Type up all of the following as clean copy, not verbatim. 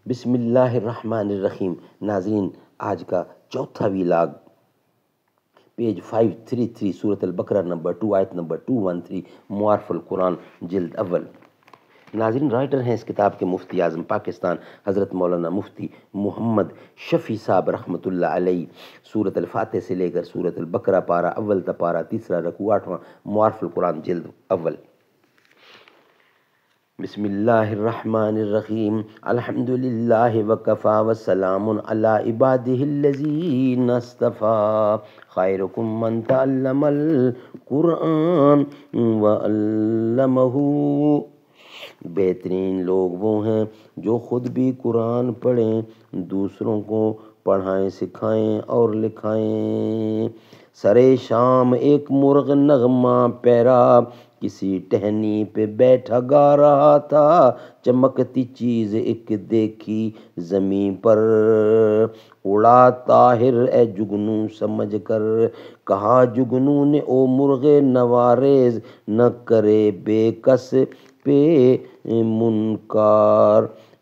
بسم اللہ الرحمن الرحیم۔ ناظرین، آج کا چوتھا ویلاگ پیج 533 سورۃ البقرہ نمبر 2 آیت نمبر 213 معارف القرآن جلد اول۔ ناظرین، رائٹر ہیں اس کتاب کے مفتی اعظم پاکستان حضرت مولانا مفتی محمد شفیع صاحب رحمۃ اللہ علیہ۔ سورۃ الفاتح سے لے کر سورۃ البقرہ پارہ اول تا پارہ تیسرا رکوع 8واں معارف القرآن جلد اول۔ بسم اللہ الرحمن الرحیم۔ الحمد للہ وکفی وسلام علی عبادہ الذین اصطفیٰ، خیرکم من تعلم القرآن وعلمہ۔ بہترین لوگ وہ ہیں جو خود بھی قرآن پڑھیں، دوسروں کو پڑھائیں، سکھائیں اور لکھائیں۔ سرے شام ایک مرغ نغمہ پیرا، کسی ٹہنی پہ بیٹھا گا رہا تھا، چمکتی چیز ایک دیکھی زمین پر، اڑا طاہر اے جگنو سمجھ کر، کہا جگنو نے او مرغ نواریز، نہ کرے بے کس پہ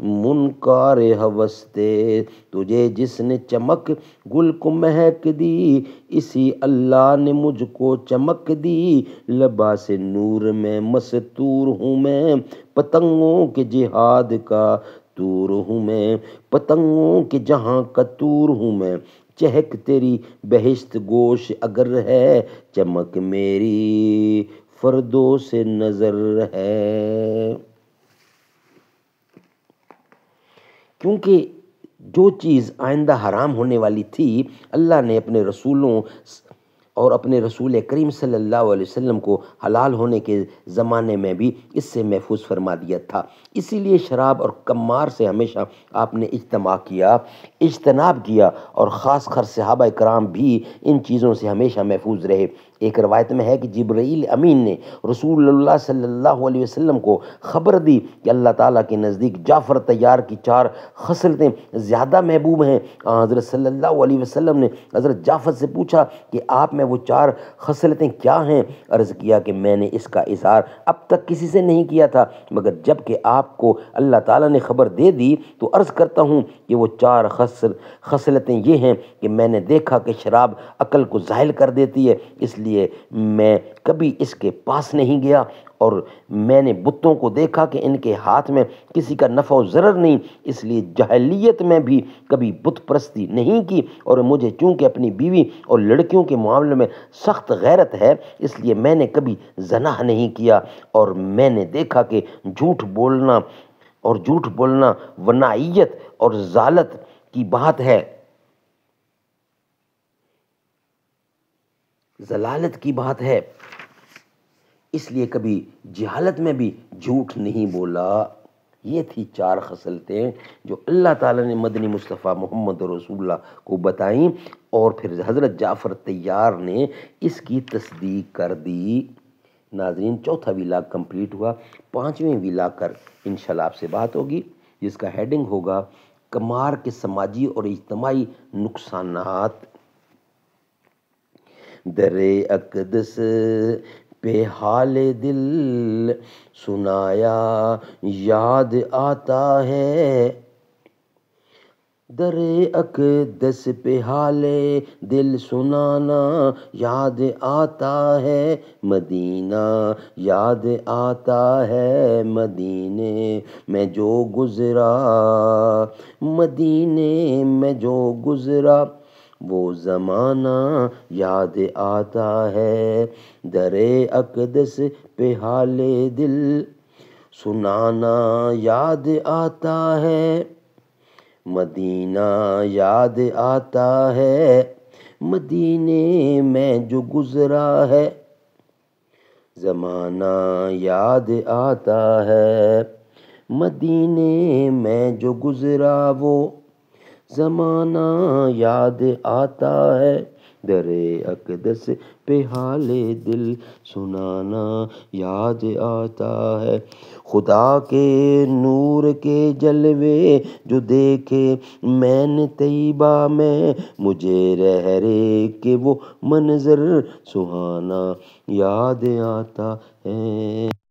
منکار ہوستے، تجھے جس نے چمک گل کو مہک دی، اسی اللہ نے مجھ کو چمک دی، لباس نور میں مستور ہوں میں، پتنگوں کے جہاد کا تور ہوں میں، پتنگوں کے جہاں کا تور ہوں میں، چہک تیری بہشت گوش اگر ہے، چمک میری فردوس نظر ہے۔ کیونکہ جو چیز آئندہ حرام ہونے والی تھی، اللہ نے اپنے رسولوں اور اپنے رسول کریم صلی اللہ علیہ وسلم کو حلال ہونے کے زمانے میں بھی اس سے محفوظ فرما دیا تھا۔ اسی لیے شراب اور قمار سے ہمیشہ آپ نے اجتناب کیا، اور خاص کر صحابہ کرام بھی ان چیزوں سے ہمیشہ محفوظ رہے۔ ایک روایت میں ہے کہ جبرائیل امین نے رسول اللہ صلی اللہ علیہ وسلم کو خبر دی کہ اللہ تعالیٰ کے نزدیک جعفر طیار کی 4 خصلتیں زیادہ محبوب ہیں۔ حضرت صلی اللہ علیہ وسلم نے حضرت جعفر سے پوچھا کہ آپ میں وہ 4 خصلتیں کیا ہیں؟ عرض کیا کہ میں نے اس کا اظہار اب تک کسی سے نہیں کیا تھا، مگر جب کہ آپ کو اللہ تعالیٰ نے خبر دے دی تو عرض کرتا ہوں کہ وہ 4 خصلتیں یہ ہیں کہ میں نے دیکھا کہ شراب عقل کو زائل کر دیتی ہے، اس لیے میں کبھی اس کے پاس نہیں گیا، اور میں نے بتوں کو دیکھا کہ ان کے ہاتھ میں کسی کا نفع و ضرر نہیں، اس لیے جاہلیت میں بھی کبھی بت پرستی نہیں کی، اور مجھے چونکہ اپنی بیوی اور لڑکیوں کے معاملے میں سخت غیرت ہے، اس لیے میں نے کبھی زنا نہیں کیا، اور میں نے دیکھا کہ جھوٹ بولنا ونائیت اور ضلالت کی بات ہے، اس لیے کبھی جہالت میں بھی جھوٹ نہیں بولا۔ یہ تھی 4 خصلتیں جو اللہ تعالیٰ نے مدنی مصطفیٰ محمد رسول اللہ کو بتائیں، اور پھر حضرت جعفر طیار نے اس کی تصدیق کر دی۔ ناظرین، چوتھا ویلاگ کمپلیٹ ہوا۔ 5ویں ویلاگ کر انشاءاللہ آپ سے بات ہوگی، جس کا ہیڈنگ ہوگا قمار کے سماجی اور اجتماعی نقصانات۔ در اقدس پہ حال دل سنایا یاد آتا ہے، در اقدس پہ حال دل سنانا یاد آتا ہے، مدینہ یاد آتا ہے، مدینے میں جو گزرا وہ زمانہ یاد آتا ہے، در اقدس پہ حال دل سنانا یاد آتا ہے، مدینہ یاد آتا ہے، مدینے میں جو گزرا ہے زمانہ یاد آتا ہے، مدینے میں جو گزرا وہ زمانہ یاد آتا ہے، در اقدس پہ حال دل سنانا یاد آتا ہے، خدا کے نور کے جلوے جو دیکھے میں نے طیبہ میں، مجھے رہ کے وہ منظر سہانا یاد آتا ہے۔